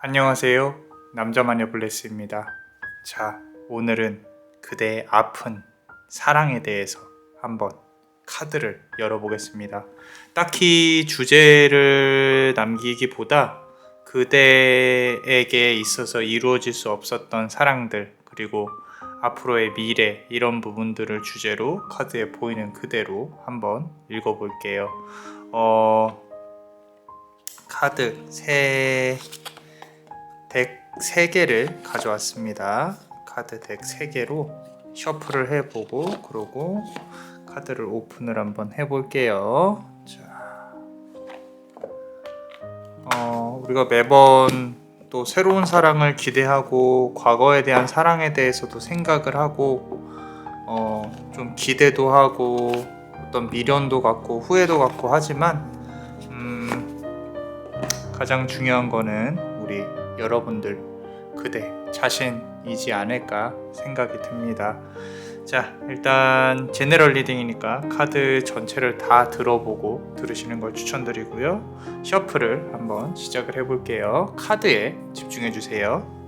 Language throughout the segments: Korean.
안녕하세요. 남자마녀 블레스입니다. 자, 오늘은 그대의 아픈 사랑에 대해서 한번 카드를 열어보겠습니다. 딱히 주제를 남기기보다 그대에게 있어서 이루어질 수 없었던 사랑들, 그리고 앞으로의 미래, 이런 부분들을 주제로 카드에 보이는 그대로 한번 읽어볼게요. 카드 덱 3개를 가져왔습니다. 카드 덱 3개로 셔플을 해보고, 그러고 카드를 오픈을 한번 해볼게요. 자, 우리가 매번 또 새로운 사랑을 기대하고 과거에 대한 사랑에 대해서도 생각을 하고 좀 기대도 하고 어떤 미련도 갖고 후회도 갖고 하지만 가장 중요한 거는 우리 여러분들 그대 자신이지 않을까 생각이 듭니다. 자, 일단 제너럴 리딩이니까 카드 전체를 다 들어보고 들으시는 걸 추천드리고요. 셔플을 한번 시작을 해볼게요. 카드에 집중해 주세요.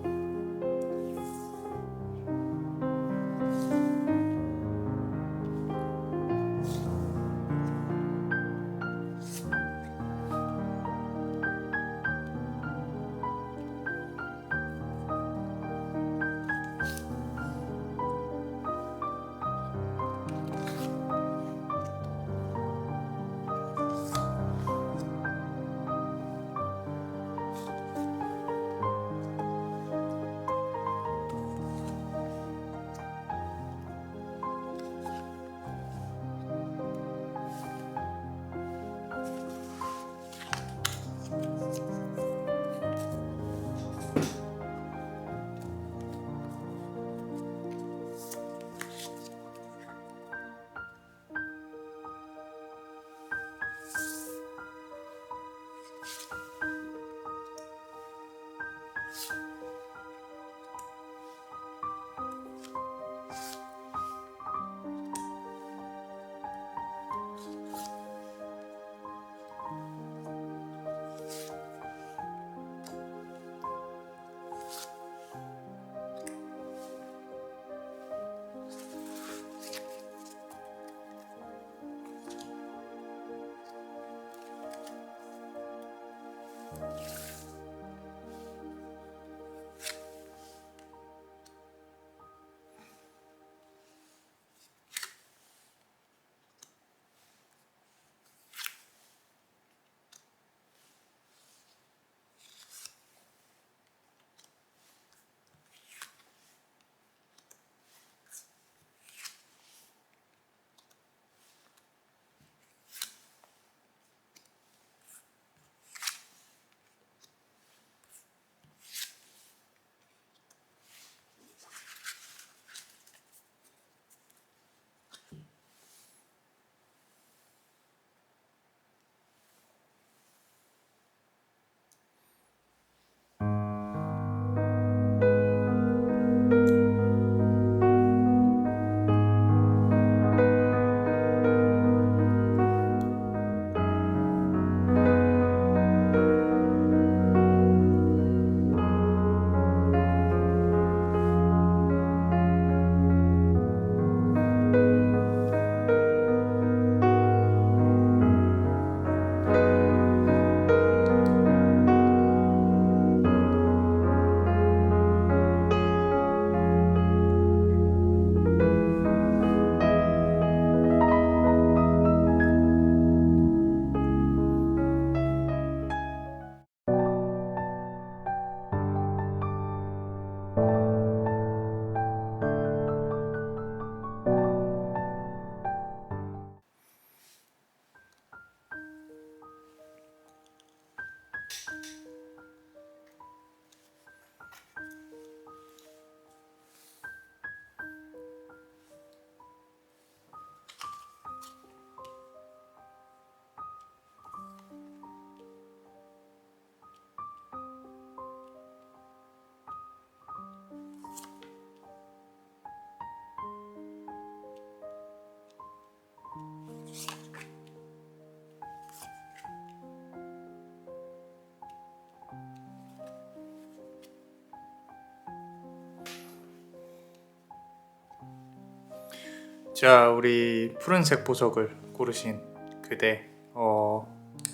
자, 우리 푸른색 보석을 고르신 그대,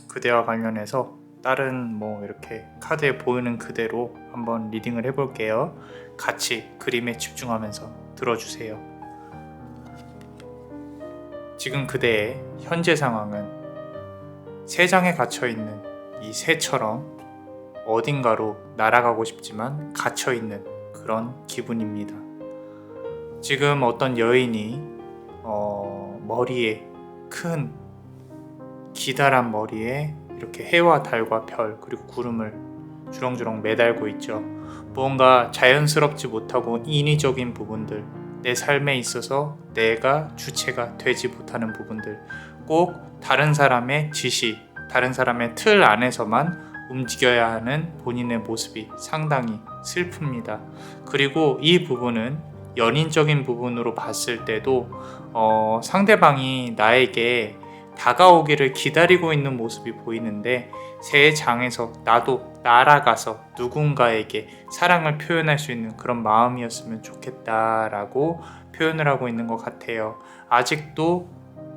그대와 관련해서 다른 뭐 이렇게 카드에 보이는 그대로 한번 리딩을 해볼게요. 같이 그림에 집중하면서 들어주세요. 지금 그대의 현재 상황은 새장에 갇혀있는 이 새처럼 어딘가로 날아가고 싶지만 갇혀있는 그런 기분입니다. 지금 어떤 여인이 머리에 큰 기다란 머리에 이렇게 해와 달과 별 그리고 구름을 주렁주렁 매달고 있죠. 무언가 자연스럽지 못하고 인위적인 부분들, 내 삶에 있어서 내가 주체가 되지 못하는 부분들, 꼭 다른 사람의 지시, 다른 사람의 틀 안에서만 움직여야 하는 본인의 모습이 상당히 슬픕니다. 그리고 이 부분은 연인적인 부분으로 봤을 때도 상대방이 나에게 다가오기를 기다리고 있는 모습이 보이는데, 새 장에서 나도 날아가서 누군가에게 사랑을 표현할 수 있는 그런 마음이었으면 좋겠다라고 표현을 하고 있는 것 같아요. 아직도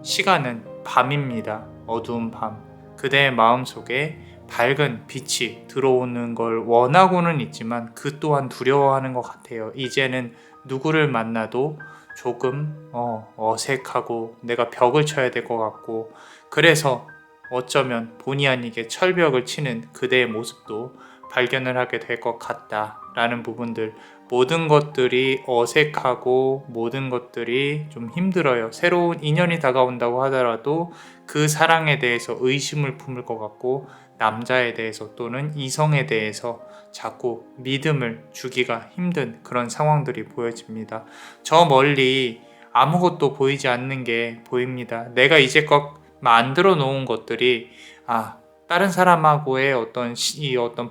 시간은 밤입니다. 어두운 밤. 그대의 마음속에 밝은 빛이 들어오는 걸 원하고는 있지만 그 또한 두려워하는 것 같아요. 이제는 누구를 만나도 조금 어색하고 내가 벽을 쳐야 될 것 같고, 그래서 어쩌면 본의 아니게 철벽을 치는 그대의 모습도 발견을 하게 될 것 같다라는 부분들, 모든 것들이 어색하고 모든 것들이 좀 힘들어요. 새로운 인연이 다가온다고 하더라도 그 사랑에 대해서 의심을 품을 것 같고, 남자에 대해서 또는 이성에 대해서 자꾸 믿음을 주기가 힘든 그런 상황들이 보여집니다. 저 멀리 아무것도 보이지 않는 게 보입니다. 내가 이제껏 만들어 놓은 것들이 다른 사람하고의 어떤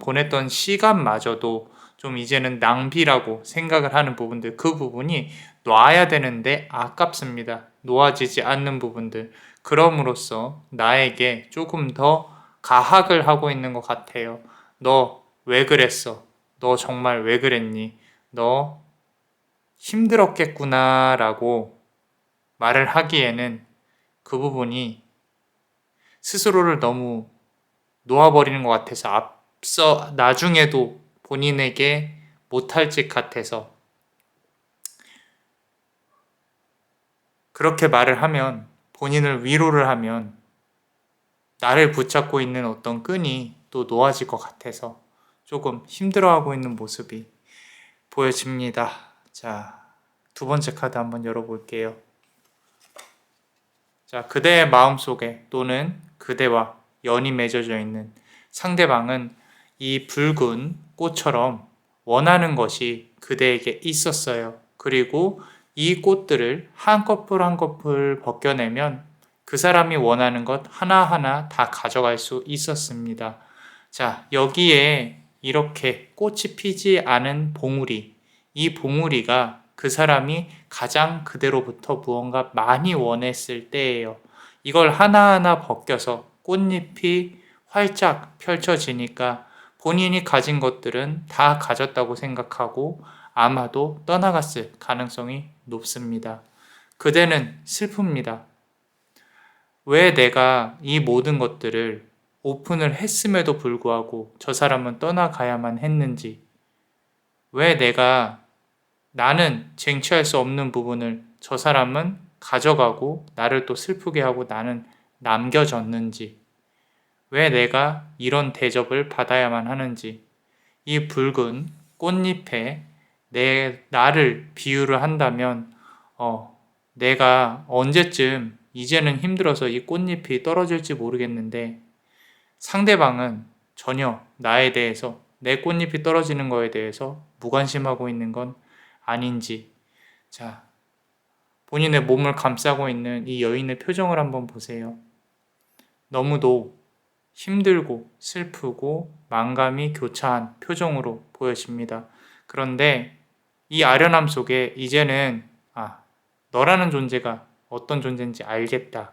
보냈던 시간마저도 좀 이제는 낭비라고 생각을 하는 부분들, 그 부분이 놔야 되는데 아깝습니다. 놓아지지 않는 부분들, 그럼으로써 나에게 조금 더 가학을 하고 있는 것 같아요. 너 왜 그랬어? 너 정말 왜 그랬니? 너 힘들었겠구나 라고 말을 하기에는 그 부분이 스스로를 너무 놓아버리는 것 같아서, 앞서 나중에도 본인에게 못할 짓 같아서 그렇게 말을 하면, 본인을 위로를 하면 나를 붙잡고 있는 어떤 끈이 또 놓아질 것 같아서 조금 힘들어하고 있는 모습이 보여집니다. 자, 두 번째 카드 한번 열어볼게요. 자, 그대의 마음속에 또는 그대와 연이 맺어져 있는 상대방은 이 붉은 꽃처럼 원하는 것이 그대에게 있었어요. 그리고 이 꽃들을 한 커플 한 커플 벗겨내면 그 사람이 원하는 것 하나하나 다 가져갈 수 있었습니다. 자, 여기에 이렇게 꽃이 피지 않은 봉우리, 이 봉우리가 그 사람이 가장 그대로부터 무언가 많이 원했을 때예요. 이걸 하나하나 벗겨서 꽃잎이 활짝 펼쳐지니까 본인이 가진 것들은 다 가졌다고 생각하고 아마도 떠나갔을 가능성이 높습니다. 그대는 슬픕니다. 왜 내가 이 모든 것들을 오픈을 했음에도 불구하고 저 사람은 떠나가야만 했는지, 왜 나는 쟁취할 수 없는 부분을 저 사람은 가져가고 나를 또 슬프게 하고 나는 남겨졌는지, 왜 내가 이런 대접을 받아야만 하는지, 이 붉은 꽃잎에 나를 비유를 한다면 내가 언제쯤 이제는 힘들어서 이 꽃잎이 떨어질지 모르겠는데, 상대방은 전혀 나에 대해서, 내 꽃잎이 떨어지는 거에 대해서 무관심하고 있는 건 아닌지. 자, 본인의 몸을 감싸고 있는 이 여인의 표정을 한번 보세요. 너무도 힘들고 슬프고 만감이 교차한 표정으로 보여집니다. 그런데 이 아련함 속에 이제는 너라는 존재가 어떤 존재인지 알겠다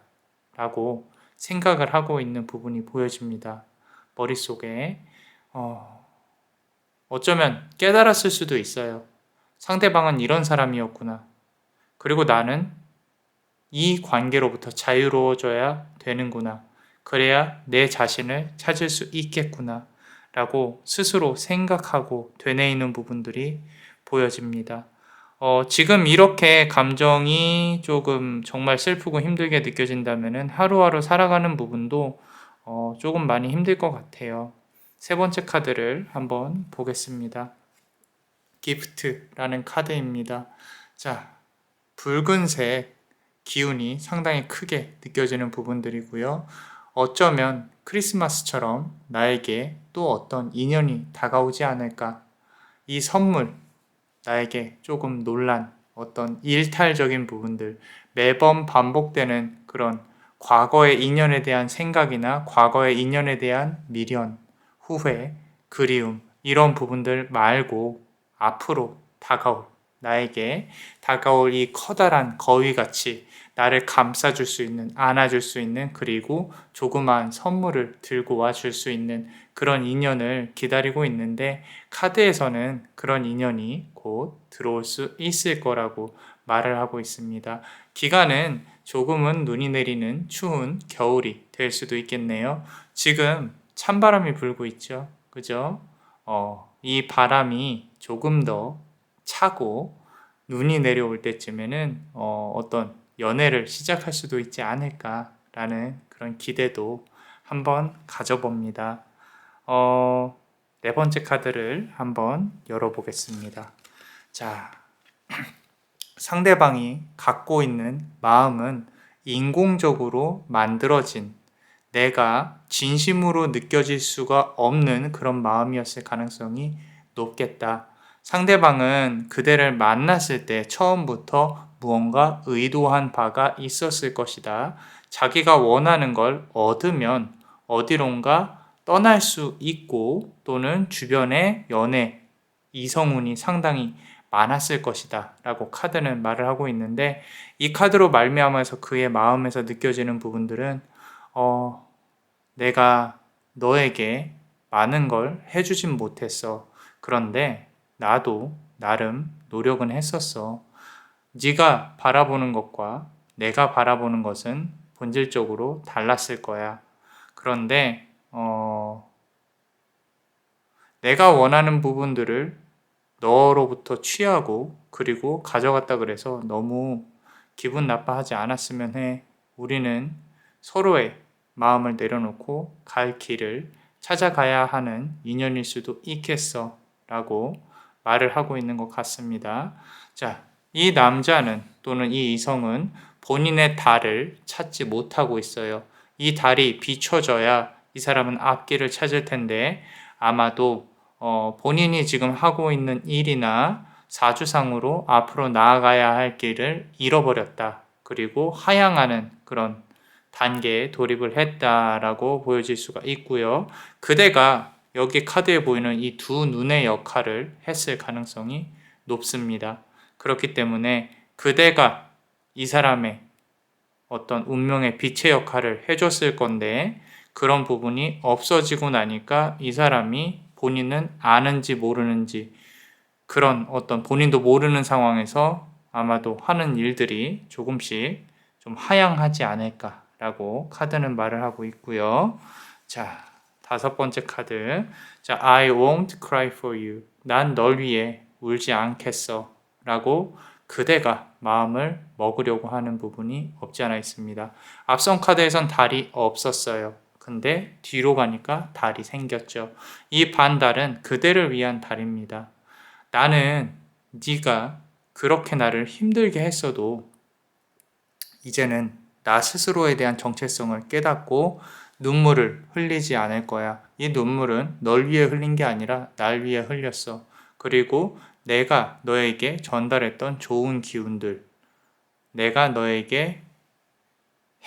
라고 생각을 하고 있는 부분이 보여집니다. 머릿속에 어쩌면 깨달았을 수도 있어요. 상대방은 이런 사람이었구나. 그리고 나는 이 관계로부터 자유로워져야 되는구나. 그래야 내 자신을 찾을 수 있겠구나. 라고 스스로 생각하고 되뇌이는 부분들이 보여집니다. 지금 이렇게 감정이 조금 정말 슬프고 힘들게 느껴진다면 하루하루 살아가는 부분도 조금 많이 힘들 것 같아요. 세 번째 카드를 한번 보겠습니다. 기프트라는 카드입니다. 자, 붉은색 기운이 상당히 크게 느껴지는 부분들이고요. 어쩌면 크리스마스처럼 나에게 또 어떤 인연이 다가오지 않을까. 이 선물, 나에게 조금 놀란 어떤 일탈적인 부분들, 매번 반복되는 그런 과거의 인연에 대한 생각이나 과거의 인연에 대한 미련, 후회, 그리움, 이런 부분들 말고 앞으로 나에게 다가올 이 커다란 거위같이 나를 감싸줄 수 있는, 안아줄 수 있는, 그리고 조그마한 선물을 들고 와줄 수 있는 그런 인연을 기다리고 있는데, 카드에서는 그런 인연이 곧 들어올 수 있을 거라고 말을 하고 있습니다. 기간은 조금은 눈이 내리는 추운 겨울이 될 수도 있겠네요. 지금 찬바람이 불고 있죠. 그죠? 이 바람이 조금 더 차고 눈이 내려올 때쯤에는 어떤 연애를 시작할 수도 있지 않을까라는 그런 기대도 한번 가져봅니다. 네 번째 카드를 한번 열어보겠습니다. 자, 상대방이 갖고 있는 마음은 인공적으로 만들어진, 내가 진심으로 느껴질 수가 없는 그런 마음이었을 가능성이 높겠다. 상대방은 그대를 만났을 때 처음부터 무언가 의도한 바가 있었을 것이다. 자기가 원하는 걸 얻으면 어디론가 떠날 수 있고, 또는 주변에 연애, 이성운이 상당히 많았을 것이다 라고 카드는 말을 하고 있는데, 이 카드로 말미암아서 그의 마음에서 느껴지는 부분들은 내가 너에게 많은 걸 해주진 못했어. 그런데 나도 나름 노력은 했었어. 네가 바라보는 것과 내가 바라보는 것은 본질적으로 달랐을 거야. 그런데 내가 원하는 부분들을 너로부터 취하고 그리고 가져갔다 그래서 너무 기분 나빠하지 않았으면 해. 우리는 서로의 마음을 내려놓고 갈 길을 찾아가야 하는 인연일 수도 있겠어 라고 말을 하고 있는 것 같습니다. 자, 이 남자는 또는 이 이성은 본인의 달을 찾지 못하고 있어요. 이 달이 비춰져야 이 사람은 앞길을 찾을 텐데, 아마도 본인이 지금 하고 있는 일이나 사주상으로 앞으로 나아가야 할 길을 잃어버렸다. 그리고 하향하는 그런 단계에 돌입을 했다라고 보여질 수가 있고요. 그대가 여기 카드에 보이는 이 두 눈의 역할을 했을 가능성이 높습니다. 그렇기 때문에 그대가 이 사람의 어떤 운명의 빛의 역할을 해줬을 건데, 그런 부분이 없어지고 나니까 이 사람이 본인은 아는지 모르는지, 그런 어떤 본인도 모르는 상황에서 아마도 하는 일들이 조금씩 좀 하향하지 않을까라고 카드는 말을 하고 있고요. 자, 다섯 번째 카드. 자, I won't cry for you. 난 널 위해 울지 않겠어. 라고 그대가 마음을 먹으려고 하는 부분이 없지 않아 있습니다. 앞선 카드에선 달이 없었어요. 근데 뒤로 가니까 달이 생겼죠. 이 반달은 그대를 위한 달입니다. 나는 네가 그렇게 나를 힘들게 했어도 이제는 나 스스로에 대한 정체성을 깨닫고 눈물을 흘리지 않을 거야. 이 눈물은 널 위해 흘린 게 아니라 날 위해 흘렸어. 그리고 내가 너에게 전달했던 좋은 기운들, 내가 너에게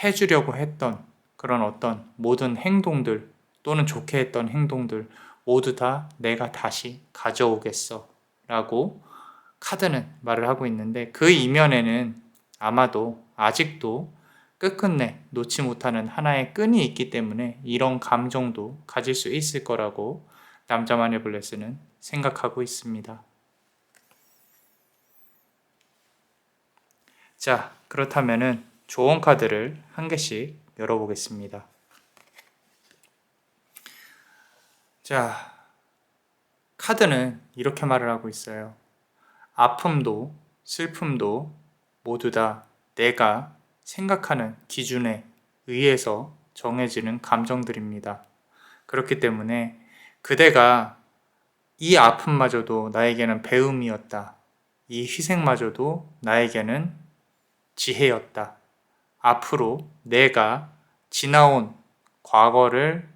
해주려고 했던 그런 어떤 모든 행동들, 또는 좋게 했던 행동들 모두 다 내가 다시 가져오겠어 라고 카드는 말을 하고 있는데, 그 이면에는 아마도 아직도 끝끝내 놓지 못하는 하나의 끈이 있기 때문에 이런 감정도 가질 수 있을 거라고 남자만의 블레스는 생각하고 있습니다. 자, 그렇다면은 조언 카드를 한 개씩 열어보겠습니다. 자, 카드는 이렇게 말을 하고 있어요. 아픔도 슬픔도 모두 다 내가 생각하는 기준에 의해서 정해지는 감정들입니다. 그렇기 때문에 그대가 이 아픔마저도 나에게는 배움이었다. 이 희생마저도 나에게는 지혜였다. 앞으로 내가 지나온 과거를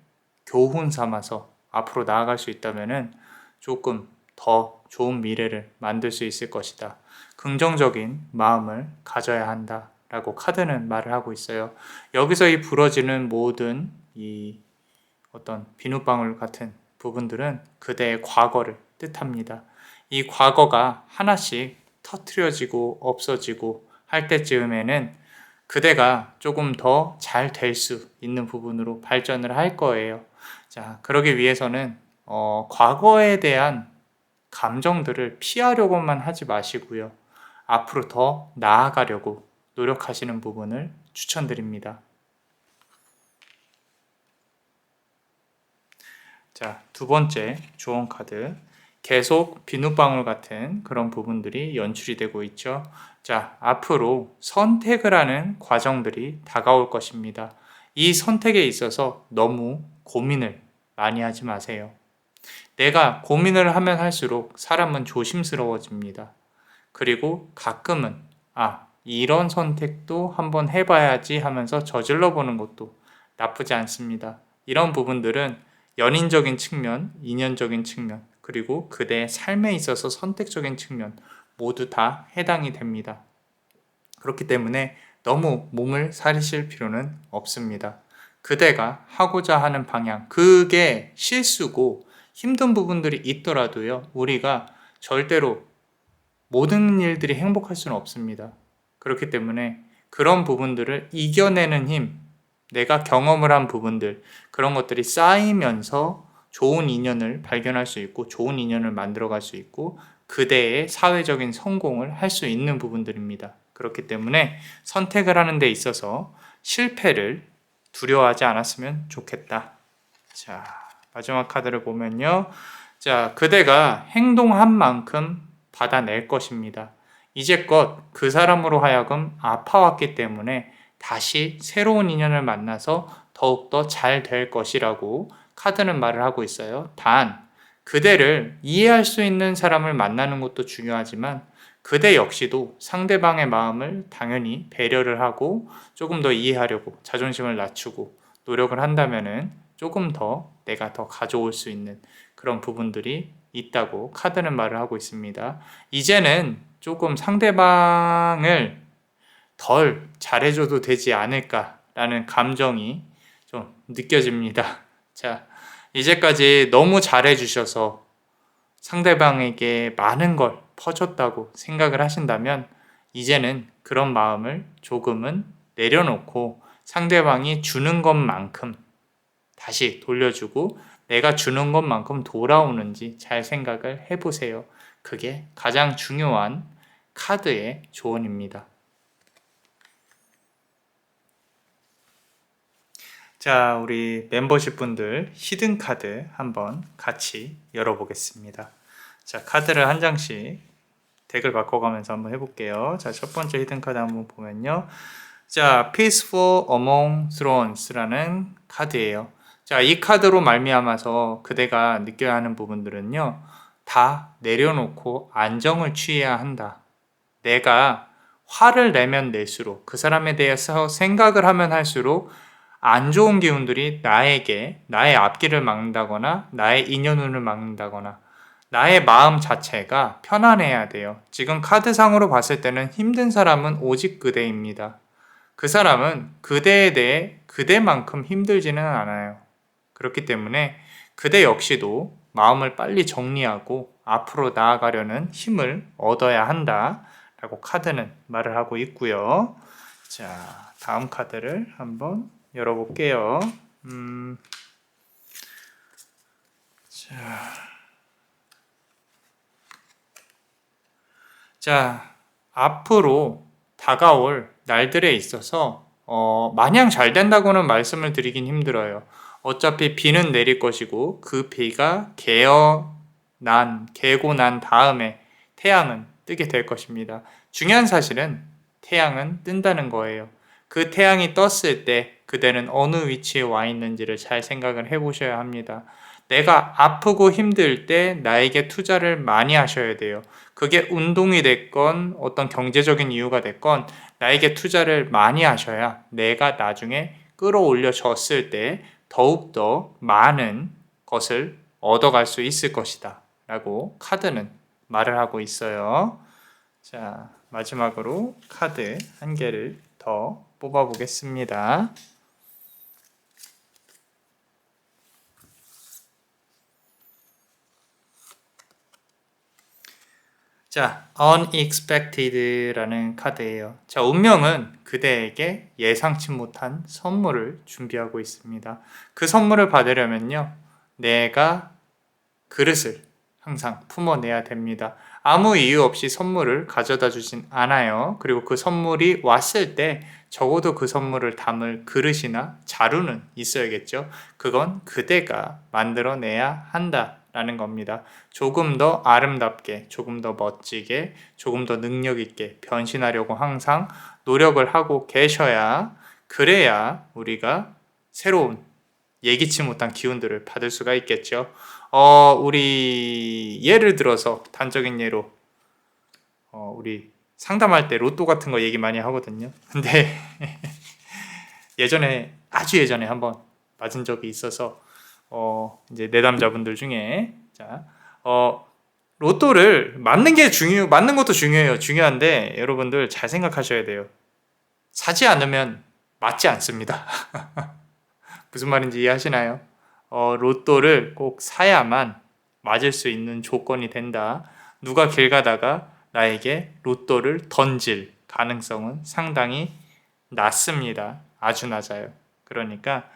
교훈 삼아서 앞으로 나아갈 수 있다면 조금 더 좋은 미래를 만들 수 있을 것이다. 긍정적인 마음을 가져야 한다. 라고 카드는 말을 하고 있어요. 여기서 이 부러지는 모든 이 어떤 비눗방울 같은 부분들은 그대의 과거를 뜻합니다. 이 과거가 하나씩 터트려지고 없어지고 할 때쯤에는 그대가 조금 더 잘 될 수 있는 부분으로 발전을 할 거예요. 자, 그러기 위해서는 과거에 대한 감정들을 피하려고만 하지 마시고요. 앞으로 더 나아가려고 노력하시는 부분을 추천드립니다. 자, 두 번째 조언 카드. 계속 비눗방울 같은 그런 부분들이 연출이 되고 있죠. 자, 앞으로 선택을 하는 과정들이 다가올 것입니다. 이 선택에 있어서 너무 고민을 많이 하지 마세요. 내가 고민을 하면 할수록 사람은 조심스러워집니다. 그리고 가끔은 이런 선택도 한번 해봐야지 하면서 저질러 보는 것도 나쁘지 않습니다. 이런 부분들은 연인적인 측면, 인연적인 측면, 그리고 그대의 삶에 있어서 선택적인 측면 모두 다 해당이 됩니다. 그렇기 때문에 너무 몸을 사리실 필요는 없습니다. 그대가 하고자 하는 방향, 그게 실수고 힘든 부분들이 있더라도요, 우리가 절대로 모든 일들이 행복할 수는 없습니다. 그렇기 때문에 그런 부분들을 이겨내는 힘, 내가 경험을 한 부분들, 그런 것들이 쌓이면서 좋은 인연을 발견할 수 있고 좋은 인연을 만들어갈 수 있고 그대의 사회적인 성공을 할 수 있는 부분들입니다. 그렇기 때문에 선택을 하는 데 있어서 실패를 두려워하지 않았으면 좋겠다. 자, 마지막 카드를 보면요. 자, 그대가 행동한 만큼 받아낼 것입니다. 이제껏 그 사람으로 하여금 아파왔기 때문에 다시 새로운 인연을 만나서 더욱더 잘 될 것이라고 카드는 말을 하고 있어요. 단, 그대를 이해할 수 있는 사람을 만나는 것도 중요하지만 그대 역시도 상대방의 마음을 당연히 배려를 하고 조금 더 이해하려고 자존심을 낮추고 노력을 한다면은 조금 더 내가 더 가져올 수 있는 그런 부분들이 있다고 카드는 말을 하고 있습니다. 이제는 조금 상대방을 덜 잘해줘도 되지 않을까라는 감정이 좀 느껴집니다. 자, 이제까지 너무 잘해주셔서 상대방에게 많은 걸 퍼줬다고 생각을 하신다면 이제는 그런 마음을 조금은 내려놓고 상대방이 주는 것만큼 다시 돌려주고 내가 주는 것만큼 돌아오는지 잘 생각을 해보세요. 그게 가장 중요한 카드의 조언입니다. 자, 우리 멤버십 분들 히든 카드 한번 같이 열어보겠습니다. 자, 카드를 한 장씩 덱을 바꿔가면서 한번 해볼게요. 자, 첫 번째 히든 카드 한번 보면요. 자, Peaceful Among Thrones라는 카드예요. 자, 이 카드로 말미암아서 그대가 느껴야 하는 부분들은요. 다 내려놓고 안정을 취해야 한다. 내가 화를 내면 낼수록 그 사람에 대해서 생각을 하면 할수록 안 좋은 기운들이 나에게 나의 앞길을 막는다거나 나의 인연운을 막는다거나 나의 마음 자체가 편안해야 돼요. 지금 카드상으로 봤을 때는 힘든 사람은 오직 그대입니다. 그 사람은 그대에 대해 그대만큼 힘들지는 않아요. 그렇기 때문에 그대 역시도 마음을 빨리 정리하고 앞으로 나아가려는 힘을 얻어야 한다 라고 카드는 말을 하고 있고요. 자, 다음 카드를 한번 열어볼게요. 자, 앞으로 다가올 날들에 있어서 마냥 잘 된다고는 말씀을 드리긴 힘들어요. 어차피 비는 내릴 것이고 그 비가 개고 난 다음에 태양은 뜨게 될 것입니다. 중요한 사실은 태양은 뜬다는 거예요. 그 태양이 떴을 때 그대는 어느 위치에 와 있는지를 잘 생각을 해보셔야 합니다. 내가 아프고 힘들 때 나에게 투자를 많이 하셔야 돼요. 그게 운동이 됐건 어떤 경제적인 이유가 됐건 나에게 투자를 많이 하셔야 내가 나중에 끌어올려졌을 때 더욱더 많은 것을 얻어갈 수 있을 것이다 라고 카드는 말을 하고 있어요. 자, 마지막으로 카드 한 개를 더 뽑아 보겠습니다. 자, unexpected라는 카드예요. 자, 운명은 그대에게 예상치 못한 선물을 준비하고 있습니다. 그 선물을 받으려면요, 내가 그릇을 항상 품어내야 됩니다. 아무 이유 없이 선물을 가져다 주진 않아요. 그리고 그 선물이 왔을 때 적어도 그 선물을 담을 그릇이나 자루는 있어야겠죠. 그건 그대가 만들어내야 한다라는 겁니다. 조금 더 아름답게, 조금 더 멋지게, 조금 더 능력 있게 변신하려고 항상 노력을 하고 계셔야, 그래야 우리가 새로운 예기치 못한 기운들을 받을 수가 있겠죠. 우리 예를 들어서 단적인 예로 우리 상담할 때 로또 같은 거 얘기 많이 하거든요. 근데 예전에, 아주 예전에 한번 맞은 적이 있어서 이제 내담자분들 중에 로또를 맞는 것도 중요해요. 중요한데 여러분들 잘 생각하셔야 돼요. 사지 않으면 맞지 않습니다. 무슨 말인지 이해하시나요? 로또를 꼭 사야만 맞을 수 있는 조건이 된다. 누가 길 가다가 나에게 로또를 던질 가능성은 상당히 낮습니다. 아주 낮아요. 그러니까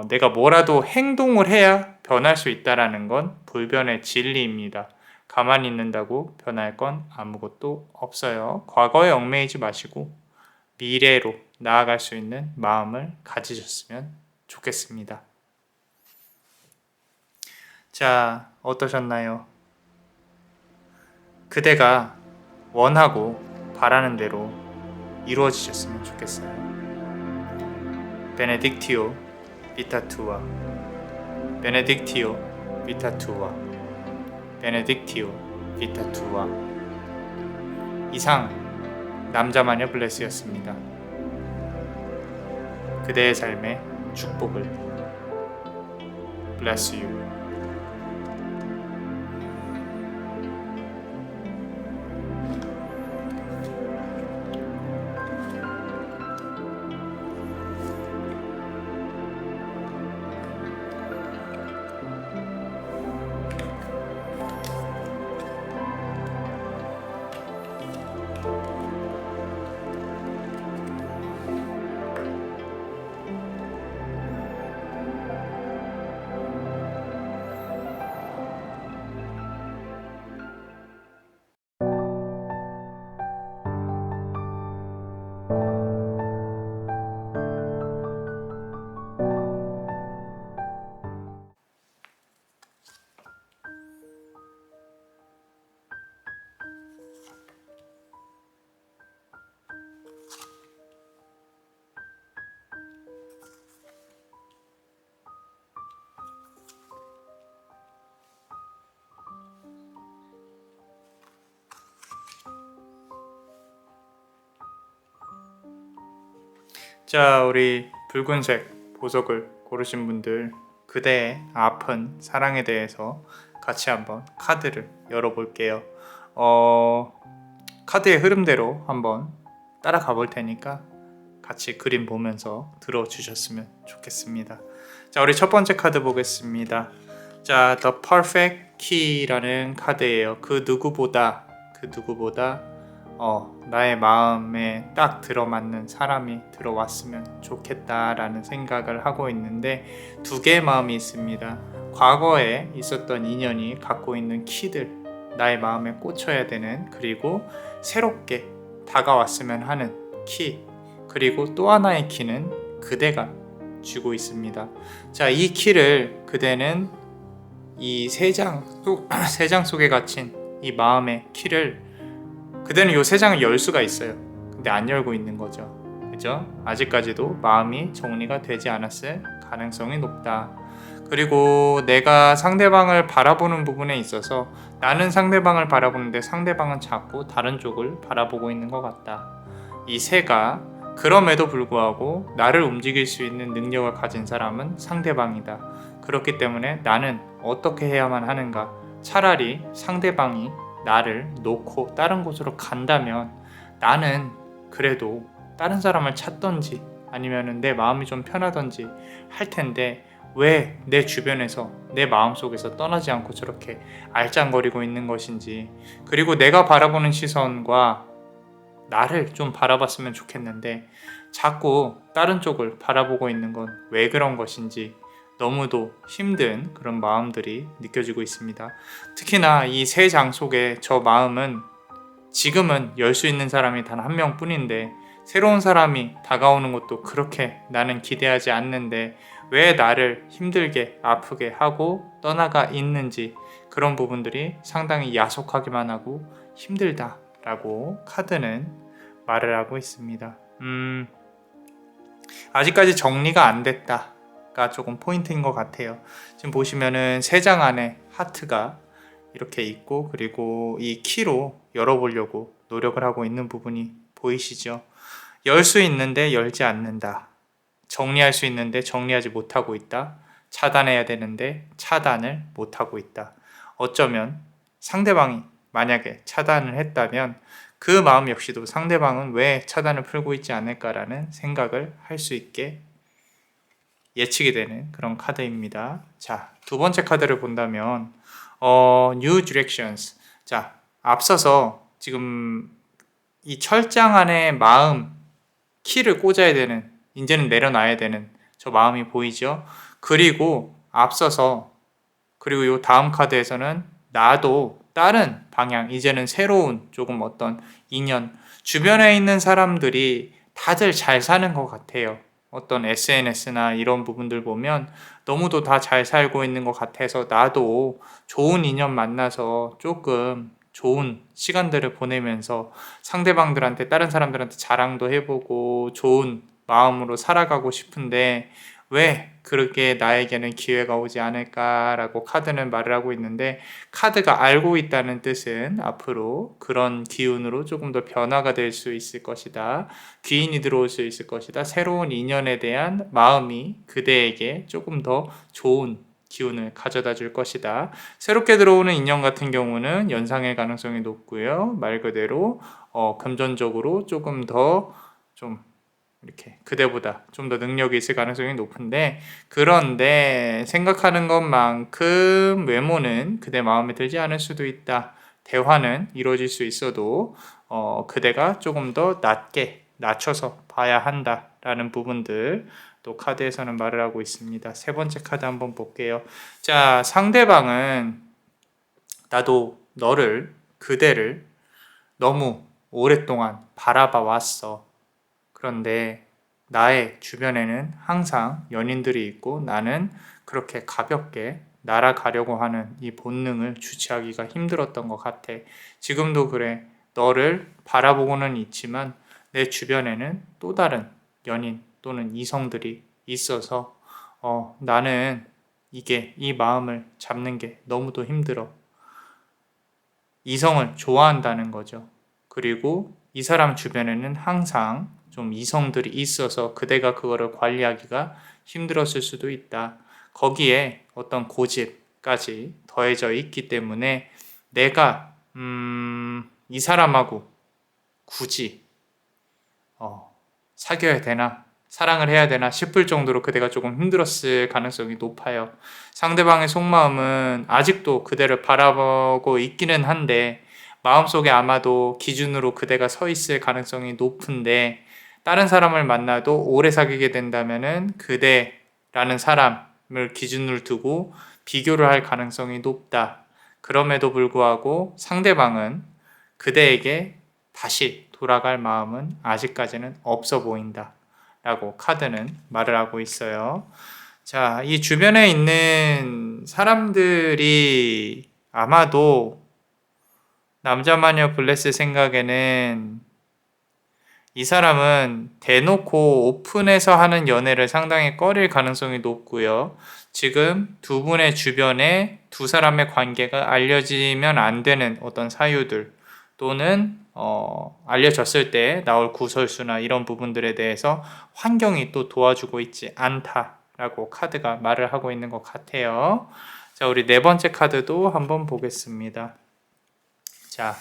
내가 뭐라도 행동을 해야 변할 수 있다라는 건 불변의 진리입니다. 가만히 있는다고 변할 건 아무것도 없어요. 과거에 얽매이지 마시고 미래로 나아갈 수 있는 마음을 가지셨으면 좋겠습니다. 자, 어떠셨나요? 그대가 원하고 바라는 대로 이루어지셨으면 좋겠어요. 베네딕티오 비타투아, 베네딕티오 비타투아, 베네딕티오 비타투아. 이상 남자마녀 블레스였습니다. 그대의 삶에 축복을. Bless you. 자, 우리 붉은색 보석을 고르신 분들, 그대의 아픈 사랑에 대해서 같이 한번 카드를 열어볼게요. 카드의 흐름대로 한번 따라가 볼 테니까 같이 그림 보면서 들어주셨으면 좋겠습니다. 자, 우리 첫 번째 카드 보겠습니다. 자, The Perfect Key라는 카드예요. 그 누구보다 나의 마음에 딱 들어맞는 사람이 들어왔으면 좋겠다라는 생각을 하고 있는데, 두 개의 마음이 있습니다. 과거에 있었던 인연이 갖고 있는 키들, 나의 마음에 꽂혀야 되는, 그리고 새롭게 다가왔으면 하는 키, 그리고 또 하나의 키는 그대가 쥐고 있습니다. 자, 이 키를 그대는 이 세 장 속에 갇힌 이 마음의 키를 그대는 이 세 장을 열 수가 있어요. 근데 안 열고 있는 거죠. 그죠? 아직까지도 마음이 정리가 되지 않았을 가능성이 높다. 그리고 내가 상대방을 바라보는 부분에 있어서 나는 상대방을 바라보는데 상대방은 자꾸 다른 쪽을 바라보고 있는 것 같다. 이 세가 그럼에도 불구하고 나를 움직일 수 있는 능력을 가진 사람은 상대방이다. 그렇기 때문에 나는 어떻게 해야만 하는가? 차라리 상대방이 나를 놓고 다른 곳으로 간다면 나는 그래도 다른 사람을 찾던지 아니면 내 마음이 좀 편하던지 할 텐데 왜 내 주변에서 내 마음속에서 떠나지 않고 저렇게 알짱거리고 있는 것인지, 그리고 내가 바라보는 시선과 나를 좀 바라봤으면 좋겠는데 자꾸 다른 쪽을 바라보고 있는 건 왜 그런 것인지 너무도 힘든 그런 마음들이 느껴지고 있습니다. 특히나 이 세 장 속에 저 마음은 지금은 열 수 있는 사람이 단 한 명뿐인데 새로운 사람이 다가오는 것도 그렇게 나는 기대하지 않는데 왜 나를 힘들게 아프게 하고 떠나가 있는지, 그런 부분들이 상당히 야속하기만 하고 힘들다라고 카드는 말을 하고 있습니다. 아직까지 정리가 안 됐다가 조금 포인트인 것 같아요. 지금 보시면은 세 장 안에 하트가 이렇게 있고, 그리고 이 키로 열어보려고 노력을 하고 있는 부분이 보이시죠? 열 수 있는데 열지 않는다. 정리할 수 있는데 정리하지 못하고 있다. 차단해야 되는데 차단을 못하고 있다. 어쩌면 상대방이 만약에 차단을 했다면 그 마음 역시도 상대방은 왜 차단을 풀고 있지 않을까라는 생각을 할 수 있게 예측이 되는 그런 카드입니다. 자, 두 번째 카드를 본다면 New Directions. 자, 앞서서 지금 이 철장 안에 마음 키를 꽂아야 되는, 이제는 내려놔야 되는 저 마음이 보이죠? 그리고 앞서서, 그리고 이 다음 카드에서는 나도 다른 방향, 이제는 새로운 조금 어떤 인연, 주변에 있는 사람들이 다들 잘 사는 것 같아요. 어떤 SNS나 이런 부분들 보면 너무도 다 잘 살고 있는 것 같아서 나도 좋은 인연 만나서 조금 좋은 시간들을 보내면서 상대방들한테, 다른 사람들한테 자랑도 해보고 좋은 마음으로 살아가고 싶은데 왜 그렇게 나에게는 기회가 오지 않을까라고 카드는 말을 하고 있는데, 카드가 알고 있다는 뜻은 앞으로 그런 기운으로 조금 더 변화가 될 수 있을 것이다. 귀인이 들어올 수 있을 것이다. 새로운 인연에 대한 마음이 그대에게 조금 더 좋은 기운을 가져다 줄 것이다. 새롭게 들어오는 인연 같은 경우는 연상일 가능성이 높고요. 말 그대로 금전적으로 조금 더 좀 이렇게 그대보다 좀 더 능력이 있을 가능성이 높은데, 그런데 생각하는 것만큼 외모는 그대 마음에 들지 않을 수도 있다. 대화는 이루어질 수 있어도 그대가 조금 더 낮춰서 봐야 한다라는 부분들 또 카드에서는 말을 하고 있습니다. 세 번째 카드 한번 볼게요. 자, 상대방은 나도 그대를 너무 오랫동안 바라봐 왔어. 그런데 나의 주변에는 항상 연인들이 있고 나는 그렇게 가볍게 날아가려고 하는 이 본능을 주체하기가 힘들었던 것 같아. 지금도 그래. 너를 바라보고는 있지만 내 주변에는 또 다른 연인 또는 이성들이 있어서 나는 이 마음을 잡는 게 너무도 힘들어. 이성을 좋아한다는 거죠. 그리고 이 사람 주변에는 항상 좀 이성들이 있어서 그대가 그거를 관리하기가 힘들었을 수도 있다. 거기에 어떤 고집까지 더해져 있기 때문에 내가 이 사람하고 굳이 사귀어야 되나, 사랑을 해야 되나 싶을 정도로 그대가 조금 힘들었을 가능성이 높아요. 상대방의 속마음은 아직도 그대를 바라보고 있기는 한데 마음속에 아마도 기준으로 그대가 서 있을 가능성이 높은데, 다른 사람을 만나도 오래 사귀게 된다면은 그대라는 사람을 기준으로 두고 비교를 할 가능성이 높다. 그럼에도 불구하고 상대방은 그대에게 다시 돌아갈 마음은 아직까지는 없어 보인다 라고 카드는 말을 하고 있어요. 자, 이 주변에 있는 사람들이 아마도 남자마녀 블레스 생각에는 이 사람은 대놓고 오픈해서 하는 연애를 상당히 꺼릴 가능성이 높고요. 지금 두 분의 주변에 두 사람의 관계가 알려지면 안 되는 어떤 사유들 또는 알려졌을 때 나올 구설수나 이런 부분들에 대해서 환경이 또 도와주고 있지 않다라고 카드가 말을 하고 있는 것 같아요. 자, 우리 네 번째 카드도 한번 보겠습니다. 자,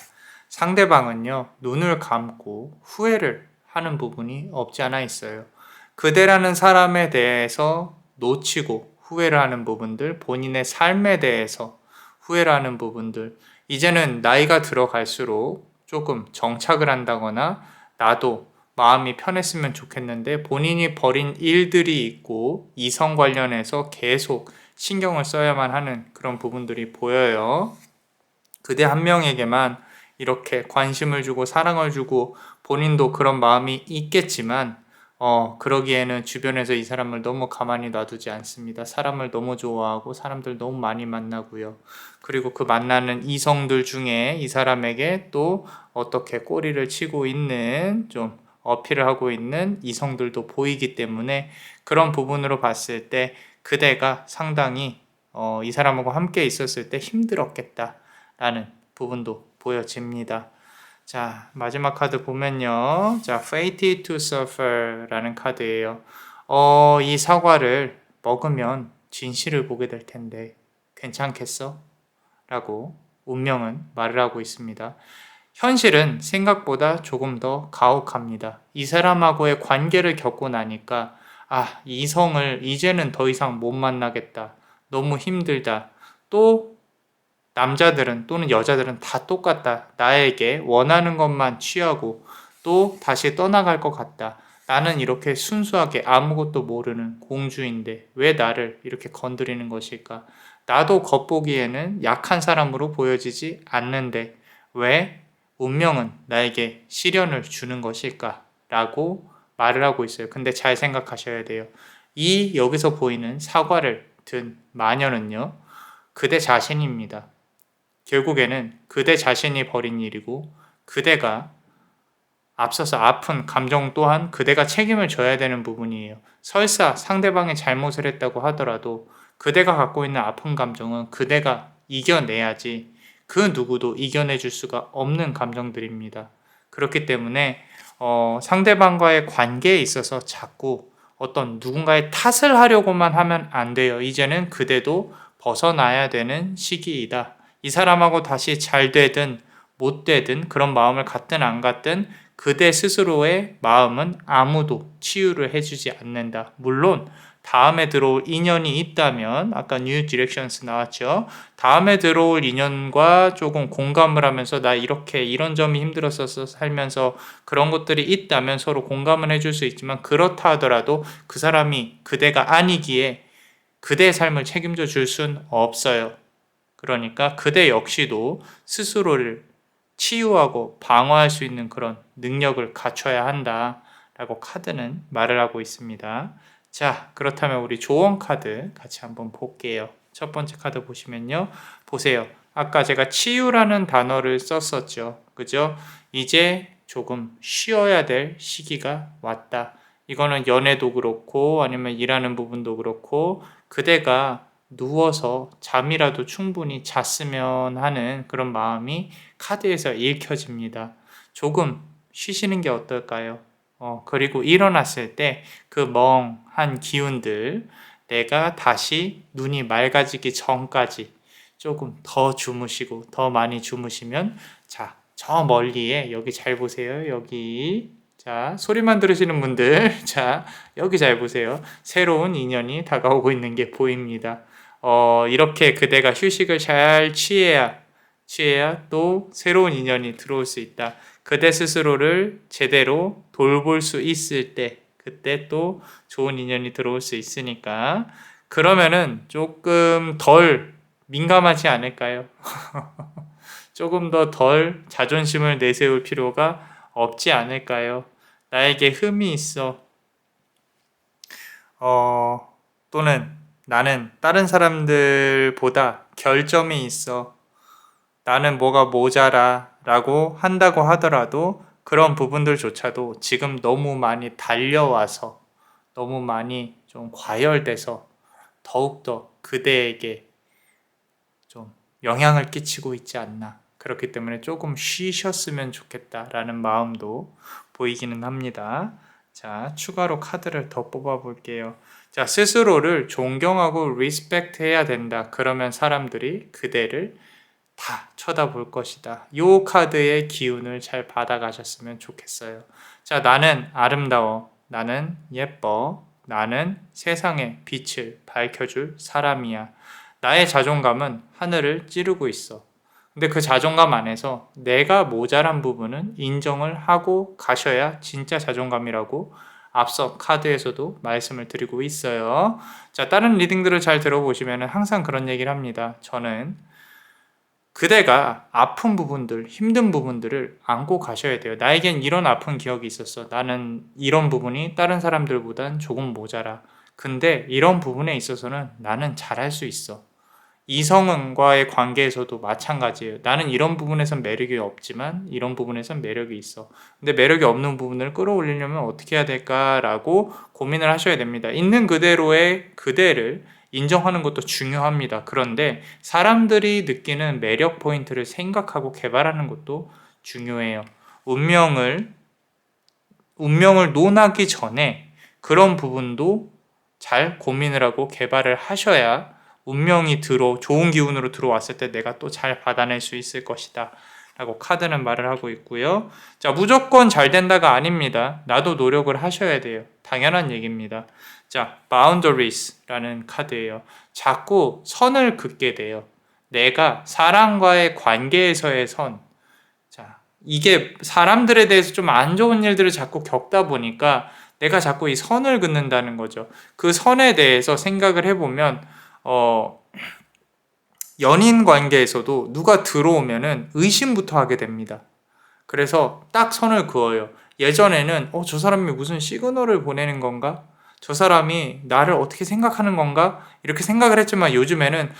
상대방은요, 눈을 감고 후회를 하는 부분이 없지 않아 있어요. 그대라는 사람에 대해서 놓치고 후회를 하는 부분들, 본인의 삶에 대해서 후회를 하는 부분들, 이제는 나이가 들어갈수록 조금 정착을 한다거나 나도 마음이 편했으면 좋겠는데 본인이 벌인 일들이 있고 이성 관련해서 계속 신경을 써야만 하는 그런 부분들이 보여요. 그대 한 명에게만 이렇게 관심을 주고 사랑을 주고 본인도 그런 마음이 있겠지만 그러기에는 주변에서 이 사람을 너무 가만히 놔두지 않습니다. 사람을 너무 좋아하고 사람들 너무 많이 만나고요. 그리고 그 만나는 이성들 중에 이 사람에게 또 어떻게 꼬리를 치고 있는 좀 어필을 하고 있는 이성들도 보이기 때문에 그런 부분으로 봤을 때 그대가 상당히 이 사람하고 함께 있었을 때 힘들었겠다라는 부분도 보여집니다. 자, 마지막 카드 보면요. 자, Fated to Suffer 라는 카드예요. 이 사과를 먹으면 진실을 보게 될 텐데 괜찮겠어? 라고 운명은 말을 하고 있습니다. 현실은 생각보다 조금 더 가혹합니다. 이 사람하고의 관계를 겪고 나니까 이성을 이제는 더 이상 못 만나겠다. 너무 힘들다. 또 남자들은 또는 여자들은 다 똑같다. 나에게 원하는 것만 취하고 또 다시 떠나갈 것 같다. 나는 이렇게 순수하게 아무것도 모르는 공주인데 왜 나를 이렇게 건드리는 것일까? 나도 겉보기에는 약한 사람으로 보여지지 않는데 왜 운명은 나에게 시련을 주는 것일까? 라고 말을 하고 있어요. 근데 잘 생각하셔야 돼요. 이 여기서 보이는 사과를 든 마녀는요. 그대 자신입니다. 결국에는 그대 자신이 벌인 일이고 그대가 앞서서 아픈 감정 또한 그대가 책임을 져야 되는 부분이에요. 설사 상대방이 잘못을 했다고 하더라도 그대가 갖고 있는 아픈 감정은 그대가 이겨내야지 그 누구도 이겨내줄 수가 없는 감정들입니다. 그렇기 때문에 상대방과의 관계에 있어서 자꾸 어떤 누군가의 탓을 하려고만 하면 안 돼요. 이제는 그대도 벗어나야 되는 시기이다. 이 사람하고 다시 잘 되든 못 되든 그런 마음을 갖든 안 갖든 그대 스스로의 마음은 아무도 치유를 해주지 않는다. 물론 다음에 들어올 인연이 있다면 아까 New Directions 나왔죠. 다음에 들어올 인연과 조금 공감을 하면서 나 이렇게 이런 점이 힘들었어서 살면서 그런 것들이 있다면 서로 공감을 해줄 수 있지만 그렇다 하더라도 그 사람이 그대가 아니기에 그대의 삶을 책임져 줄 순 없어요. 그러니까 그대 역시도 스스로를 치유하고 방어할 수 있는 그런 능력을 갖춰야 한다라고 카드는 말을 하고 있습니다. 자, 그렇다면 우리 조언 카드 같이 한번 볼게요. 첫 번째 카드 보시면요. 보세요. 아까 제가 치유라는 단어를 썼었죠. 그죠? 이제 조금 쉬어야 될 시기가 왔다. 이거는 연애도 그렇고 아니면 일하는 부분도 그렇고 그대가 누워서 잠이라도 충분히 잤으면 하는 그런 마음이 카드에서 읽혀집니다. 조금 쉬시는 게 어떨까요? 그리고 일어났을 때 그 멍한 기운들 내가 다시 눈이 맑아지기 전까지 조금 더 주무시고 더 많이 주무시면 자, 저 멀리에 여기 잘 보세요. 여기 자, 소리만 들으시는 분들 자, 여기 잘 보세요. 새로운 인연이 다가오고 있는 게 보입니다. 이렇게 그대가 휴식을 잘 취해야 또 새로운 인연이 들어올 수 있다. 그대 스스로를 제대로 돌볼 수 있을 때 그때 또 좋은 인연이 들어올 수 있으니까 그러면은 조금 덜 민감하지 않을까요? 조금 더 덜 자존심을 내세울 필요가 없지 않을까요? 나에게 흠이 있어. 또는 나는 다른 사람들보다 결점이 있어. 나는 뭐가 모자라 라고 한다고 하더라도 그런 부분들조차도 지금 너무 많이 달려와서 너무 많이 좀 과열돼서 더욱더 그대에게 좀 영향을 끼치고 있지 않나. 그렇기 때문에 조금 쉬셨으면 좋겠다라는 마음도 보이기는 합니다. 자, 추가로 카드를 더 뽑아 볼게요. 자, 스스로를 존경하고 리스펙트 해야 된다. 그러면 사람들이 그대를 다 쳐다볼 것이다. 이 카드의 기운을 잘 받아가셨으면 좋겠어요. 자, 나는 아름다워. 나는 예뻐. 나는 세상에 빛을 밝혀줄 사람이야. 나의 자존감은 하늘을 찌르고 있어. 근데 그 자존감 안에서 내가 모자란 부분은 인정을 하고 가셔야 진짜 자존감이라고 앞서 카드에서도 말씀을 드리고 있어요. 자, 다른 리딩들을 잘 들어보시면 항상 그런 얘기를 합니다. 저는 그대가 아픈 부분들, 힘든 부분들을 안고 가셔야 돼요. 나에겐 이런 아픈 기억이 있었어. 나는 이런 부분이 다른 사람들보단 조금 모자라. 근데 이런 부분에 있어서는 나는 잘할 수 있어. 이성과의 관계에서도 마찬가지예요. 나는 이런 부분에선 매력이 없지만 이런 부분에선 매력이 있어. 근데 매력이 없는 부분을 끌어올리려면 어떻게 해야 될까라고 고민을 하셔야 됩니다. 있는 그대로의 그대를 인정하는 것도 중요합니다. 그런데 사람들이 느끼는 매력 포인트를 생각하고 개발하는 것도 중요해요. 운명을 논하기 전에 그런 부분도 잘 고민을 하고 개발을 하셔야 운명이 좋은 기운으로 들어왔을 때 내가 또 잘 받아낼 수 있을 것이다 라고 카드는 말을 하고 있고요. 자, 무조건 잘 된다가 아닙니다. 나도 노력을 하셔야 돼요. 당연한 얘기입니다. 자, boundaries라는 카드예요. 자꾸 선을 긋게 돼요. 내가 사람과의 관계에서의 선. 자, 이게 사람들에 대해서 좀 안 좋은 일들을 자꾸 겪다 보니까 내가 자꾸 이 선을 긋는다는 거죠. 그 선에 대해서 생각을 해보면 연인 관계에서도 누가 들어오면은 의심부터 하게 됩니다. 그래서 딱 선을 그어요. 예전에는 저 사람이 무슨 시그널을 보내는 건가? 저 사람이 나를 어떻게 생각하는 건가? 이렇게 생각을 했지만 요즘에는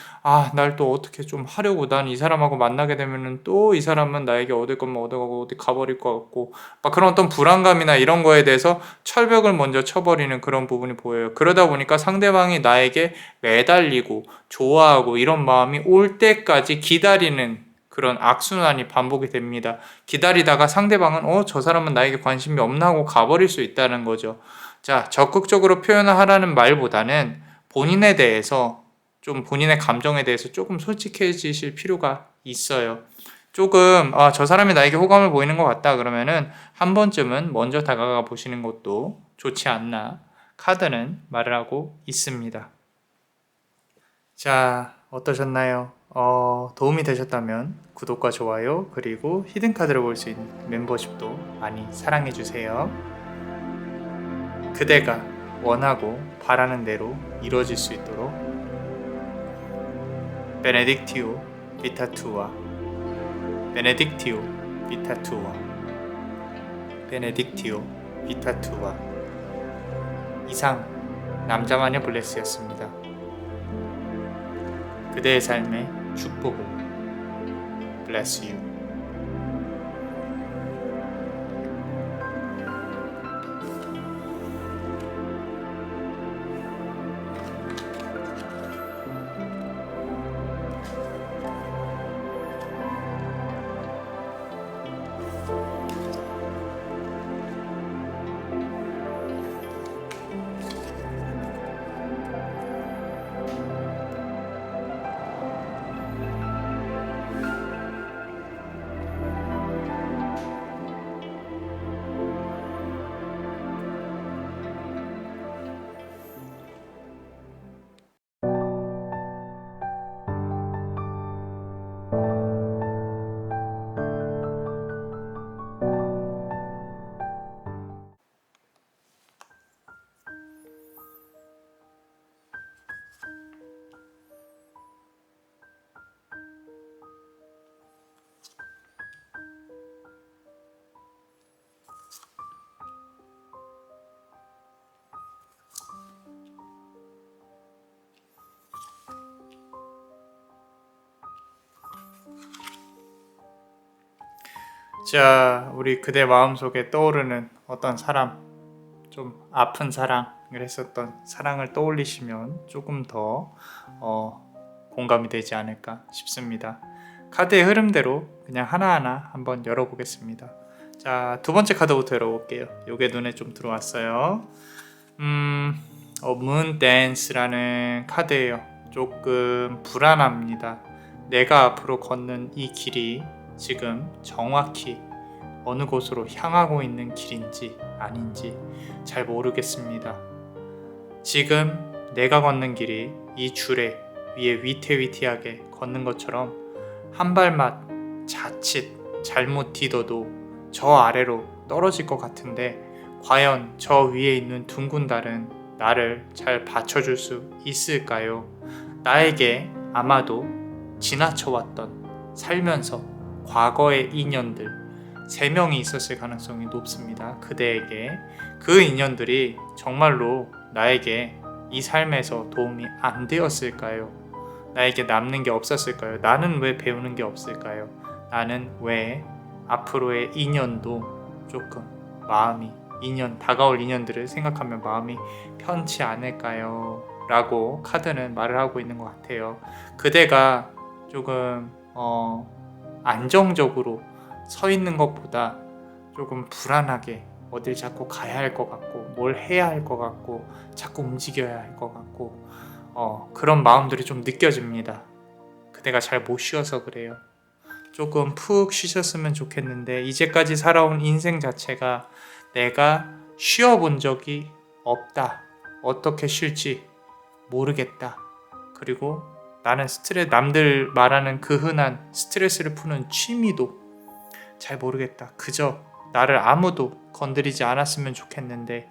날 또 어떻게 좀 하려고 난 이 사람하고 만나게 되면은 또 이 사람은 나에게 얻을 것만 얻어가고 어디 가버릴 것 같고 막 그런 어떤 불안감이나 이런 거에 대해서 철벽을 먼저 쳐버리는 그런 부분이 보여요. 그러다 보니까 상대방이 나에게 매달리고 좋아하고 이런 마음이 올 때까지 기다리는 그런 악순환이 반복이 됩니다. 기다리다가 상대방은 저 사람은 나에게 관심이 없나 하고 가버릴 수 있다는 거죠. 자, 적극적으로 표현을 하라는 말보다는 본인에 대해서 본인의 감정에 대해서 조금 솔직해지실 필요가 있어요. 조금 저 사람이 나에게 호감을 보이는 것 같다 그러면은 한 번쯤은 먼저 다가가 보시는 것도 좋지 않나 카드는 말을 하고 있습니다. 자, 어떠셨나요? 도움이 되셨다면 구독과 좋아요 그리고 히든카드를 볼 수 있는 멤버십도 많이 사랑해주세요. 그대가 원하고 바라는 대로 이루어질 수 있도록 베네딕티오 비타투아 베네딕티오 비타투아 베네딕티오 비타투아 이상 남자마녀 블레스였습니다. 그대의 삶의 축복을 bless you. 자, 우리 그대 마음속에 떠오르는 어떤 사람, 좀 아픈 사랑을 했었던 사랑을 떠올리시면 조금 더 공감이 되지 않을까 싶습니다. 카드의 흐름대로 그냥 하나하나 한번 열어보겠습니다. 자, 두 번째 카드부터 열어볼게요. 요게 눈에 좀 들어왔어요. 문 댄스라는 카드예요. 조금 불안합니다. 내가 앞으로 걷는 이 길이 지금 정확히 어느 곳으로 향하고 있는 길인지 아닌지 잘 모르겠습니다. 지금 내가 걷는 길이 이 줄에 위에 위태위태하게 걷는 것처럼 한 발만 자칫 잘못 디뎌도 저 아래로 떨어질 것 같은데 과연 저 위에 있는 둥근 달은 나를 잘 받쳐줄 수 있을까요? 나에게 아마도 지나쳐왔던 살면서 과거의 인연들 3명이 있었을 가능성이 높습니다. 그대에게 그 인연들이 정말로 나에게 이 삶에서 도움이 안 되었을까요? 나에게 남는 게 없었을까요? 나는 왜 배우는 게 없을까요? 나는 왜 앞으로의 인연도 조금 마음이 다가올 인연들을 생각하면 마음이 편치 않을까요? 라고 카드는 말을 하고 있는 것 같아요. 그대가 조금 안정적으로 서 있는 것보다 조금 불안하게 어딜 자꾸 가야 할 것 같고 뭘 해야 할 것 같고 자꾸 움직여야 할 것 같고 그런 마음들이 좀 느껴집니다. 그대가 잘 못 쉬어서 그래요. 조금 푹 쉬셨으면 좋겠는데 이제까지 살아온 인생 자체가 내가 쉬어본 적이 없다. 어떻게 쉴지 모르겠다. 그리고 나는 남들 말하는 그 흔한 스트레스를 푸는 취미도 잘 모르겠다. 그저 나를 아무도 건드리지 않았으면 좋겠는데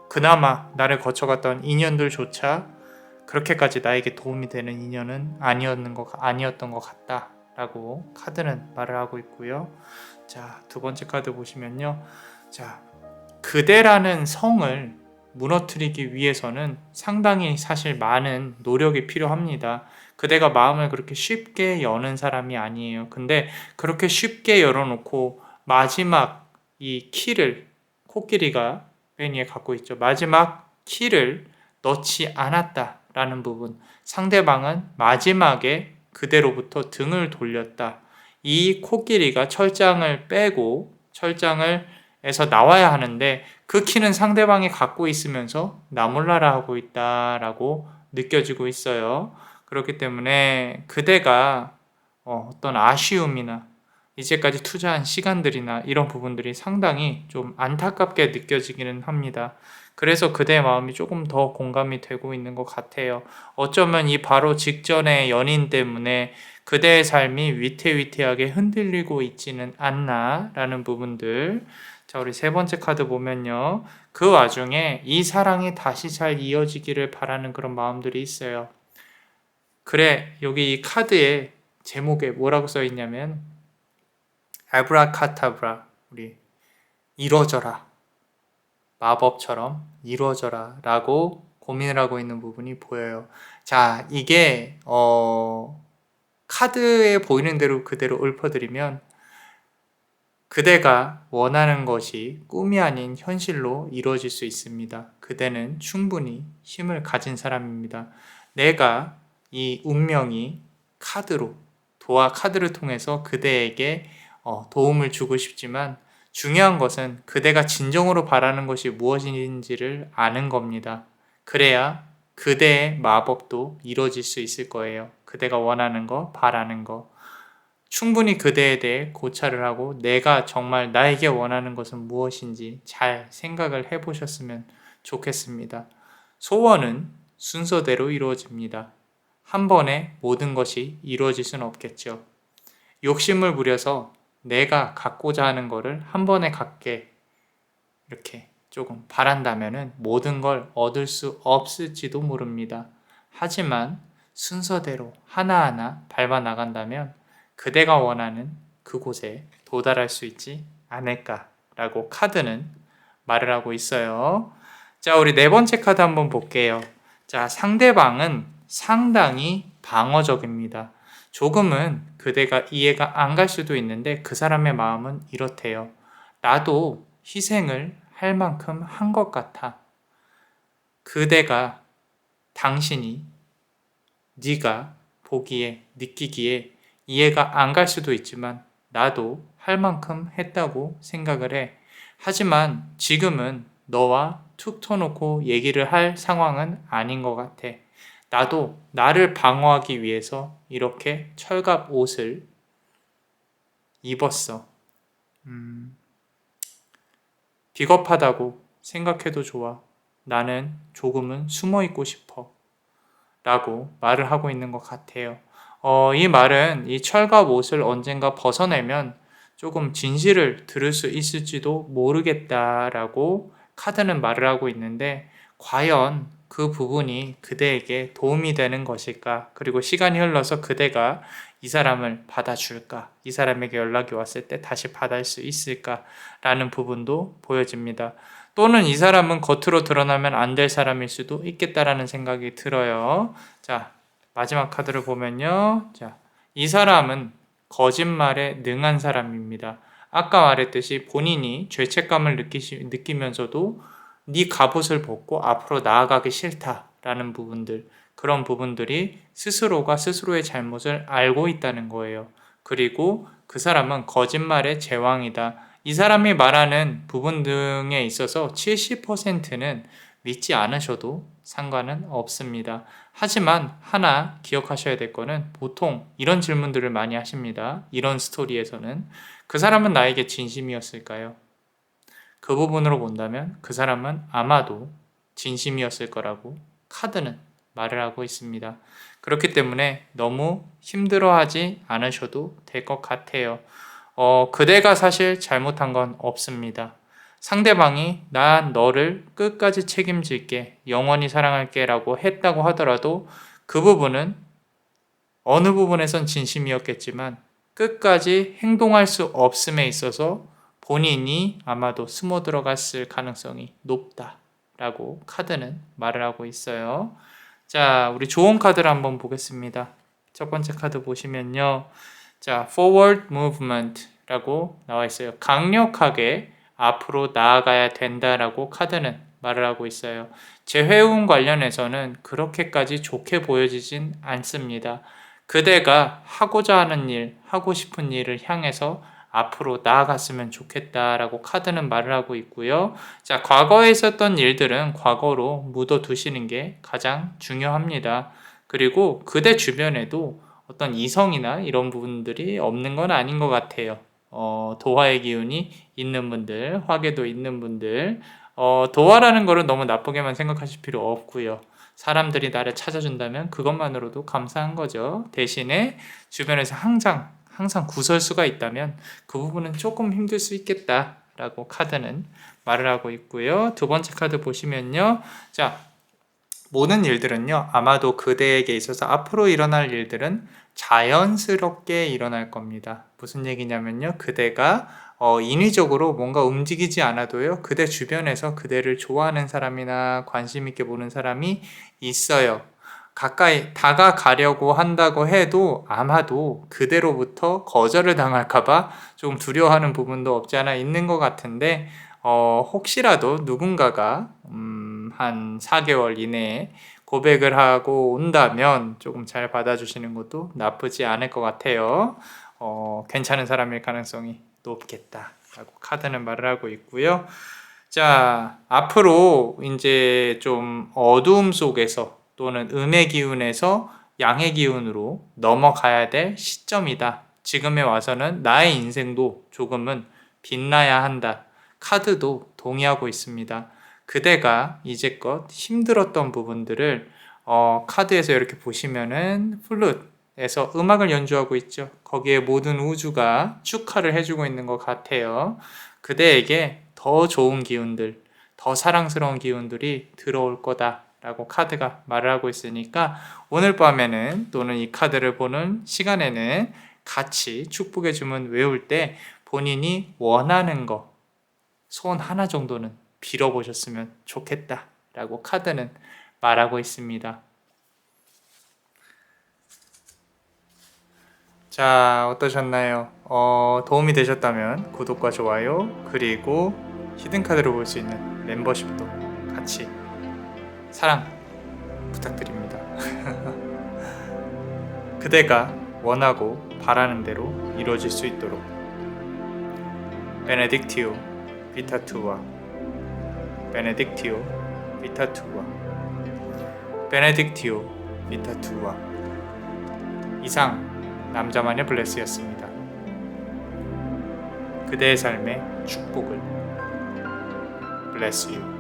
그나마 나를 거쳐갔던 인연들조차 그렇게까지 나에게 도움이 되는 인연은 아니었던 것 같다 라고 카드는 말을 하고 있고요. 자, 두 번째 카드 보시면요. 자, 그대라는 성을 무너뜨리기 위해서는 상당히 사실 많은 노력이 필요합니다. 그대가 마음을 그렇게 쉽게 여는 사람이 아니에요. 근데 그렇게 쉽게 열어놓고 마지막 이 키를 코끼리가 맨 위에 갖고 있죠. 마지막 키를 넣지 않았다라는 부분. 상대방은 마지막에 그대로부터 등을 돌렸다. 이 코끼리가 철장을 빼고 철장을 에서 나와야 하는데 그 키는 상대방이 갖고 있으면서 나 몰라라 하고 있다라고 느껴지고 있어요. 그렇기 때문에 그대가 어떤 아쉬움이나 이제까지 투자한 시간들이나 이런 부분들이 상당히 좀 안타깝게 느껴지기는 합니다. 그래서 그대의 마음이 조금 더 공감이 되고 있는 것 같아요. 어쩌면 이 바로 직전의 연인 때문에 그대의 삶이 위태위태하게 흔들리고 있지는 않나라는 부분들. 자, 우리 세 번째 카드 보면요. 그 와중에 이 사랑이 다시 잘 이어지기를 바라는 그런 마음들이 있어요. 그래, 여기 이 카드의 제목에 뭐라고 써 있냐면 아브라카타브라, 우리 이루어져라, 마법처럼 이루어져라 라고 고민을 하고 있는 부분이 보여요. 자, 이게 카드에 보이는 대로 그대로 읊어드리면 그대가 원하는 것이 꿈이 아닌 현실로 이루어질 수 있습니다. 그대는 충분히 힘을 가진 사람입니다. 내가 이 운명이 카드를 통해서 그대에게 도움을 주고 싶지만 중요한 것은 그대가 진정으로 바라는 것이 무엇인지를 아는 겁니다. 그래야 그대의 마법도 이루어질 수 있을 거예요. 그대가 원하는 거, 바라는 거. 충분히 그대에 대해 고찰을 하고 내가 정말 나에게 원하는 것은 무엇인지 잘 생각을 해보셨으면 좋겠습니다. 소원은 순서대로 이루어집니다. 한 번에 모든 것이 이루어질 수는 없겠죠. 욕심을 부려서 내가 갖고자 하는 거를 한 번에 갖게 이렇게 조금 바란다면 모든 걸 얻을 수 없을지도 모릅니다. 하지만 순서대로 하나하나 밟아 나간다면 그대가 원하는 그곳에 도달할 수 있지 않을까라고 카드는 말을 하고 있어요. 자, 우리 네 번째 카드 한번 볼게요. 자, 상대방은 상당히 방어적입니다. 조금은 그대가 이해가 안 갈 수도 있는데 그 사람의 마음은 이렇대요. 나도 희생을 할 만큼 한 것 같아. 그대가, 당신이, 네가 보기에, 느끼기에 이해가 안 갈 수도 있지만 나도 할 만큼 했다고 생각을 해. 하지만 지금은 너와 툭 터놓고 얘기를 할 상황은 아닌 것 같아. 나도 나를 방어하기 위해서 이렇게 철갑 옷을 입었어. 비겁하다고 생각해도 좋아. 나는 조금은 숨어 있고 싶어. 라고 말을 하고 있는 것 같아요. 이 말은 이 철갑 옷을 언젠가 벗어내면 조금 진실을 들을 수 있을지도 모르겠다라고 카드는 말을 하고 있는데, 과연 그 부분이 그대에게 도움이 되는 것일까? 그리고 시간이 흘러서 그대가 이 사람을 받아줄까? 이 사람에게 연락이 왔을 때 다시 받을 수 있을까? 라는 부분도 보여집니다. 또는 이 사람은 겉으로 드러나면 안 될 사람일 수도 있겠다라는 생각이 들어요. 자, 마지막 카드를 보면요. 자, 이 사람은 거짓말에 능한 사람입니다. 아까 말했듯이 본인이 죄책감을 느끼면서도 네 갑옷을 벗고 앞으로 나아가기 싫다라는 부분들, 그런 부분들이 스스로가 스스로의 잘못을 알고 있다는 거예요. 그리고 그 사람은 거짓말의 제왕이다. 이 사람이 말하는 부분 등에 있어서 70%는 믿지 않으셔도 상관은 없습니다. 하지만 하나 기억하셔야 될 거는, 보통 이런 질문들을 많이 하십니다. 이런 스토리에서는 그 사람은 나에게 진심이었을까요? 그 부분으로 본다면 그 사람은 아마도 진심이었을 거라고 카드는 말을 하고 있습니다. 그렇기 때문에 너무 힘들어하지 않으셔도 될 것 같아요. 그대가 사실 잘못한 건 없습니다. 상대방이 난 너를 끝까지 책임질게, 영원히 사랑할게 라고 했다고 하더라도 그 부분은 어느 부분에선 진심이었겠지만 끝까지 행동할 수 없음에 있어서 본인이 아마도 숨어 들어갔을 가능성이 높다라고 카드는 말을 하고 있어요. 자, 우리 좋은 카드를 한번 보겠습니다. 첫 번째 카드 보시면요. 자, forward movement라고 나와 있어요. 강력하게 앞으로 나아가야 된다라고 카드는 말을 하고 있어요. 재회운 관련해서는 그렇게까지 좋게 보여지진 않습니다. 그대가 하고자 하는 일, 하고 싶은 일을 향해서 앞으로 나아갔으면 좋겠다라고 카드는 말을 하고 있고요. 자, 과거에 있었던 일들은 과거로 묻어두시는 게 가장 중요합니다. 그리고 그대 주변에도 어떤 이성이나 이런 부분들이 없는 건 아닌 것 같아요. 도화의 기운이 있는 분들, 화계도 있는 분들, 도화라는 거를 너무 나쁘게만 생각하실 필요 없고요. 사람들이 나를 찾아준다면 그것만으로도 감사한 거죠. 대신에 주변에서 항상 구설수가 있다면 그 부분은 조금 힘들 수 있겠다라고 카드는 말을 하고 있고요. 두 번째 카드 보시면요. 자, 모든 일들은요, 아마도 그대에게 있어서 앞으로 일어날 일들은 자연스럽게 일어날 겁니다. 무슨 얘기냐면요, 그대가 인위적으로 뭔가 움직이지 않아도요, 그대 주변에서 그대를 좋아하는 사람이나 관심 있게 보는 사람이 있어요. 가까이 다가가려고 한다고 해도 아마도 그대로부터 거절을 당할까봐 좀 두려워하는 부분도 없지 않아 있는 것 같은데, 혹시라도 누군가가 한 4개월 이내에 고백을 하고 온다면 조금 잘 받아주시는 것도 나쁘지 않을 것 같아요. 괜찮은 사람일 가능성이 높겠다라고 카드는 말을 하고 있고요. 자, 앞으로 이제 좀 어두움 속에서 또는 음의 기운에서 양의 기운으로 넘어가야 될 시점이다. 지금에 와서는 나의 인생도 조금은 빛나야 한다. 카드도 동의하고 있습니다. 그대가 이제껏 힘들었던 부분들을 카드에서 이렇게 보시면은 플룻에서 음악을 연주하고 있죠. 거기에 모든 우주가 축하를 해주고 있는 것 같아요. 그대에게 더 좋은 기운들, 더 사랑스러운 기운들이 들어올 거다라고 카드가 말을 하고 있으니까, 오늘 밤에는 또는 이 카드를 보는 시간에는 같이 축복의 주문 외울 때 본인이 원하는 거, 소원 하나 정도는 빌어보셨으면 좋겠다라고 카드는 말하고 있습니다. 자, 어떠셨나요? 도움이 되셨다면 구독과 좋아요, 그리고 히든카드로 볼 수 있는 멤버십도 같이 사랑 부탁드립니다. 그대가 원하고 바라는 대로 이루어질 수 있도록 베네딕티오 비타투와 베네딕티오 비타투와 베네딕티오 비타투와 이상 남자마녀 블레스였습니다. 그대의 삶의 축복을. Bless you.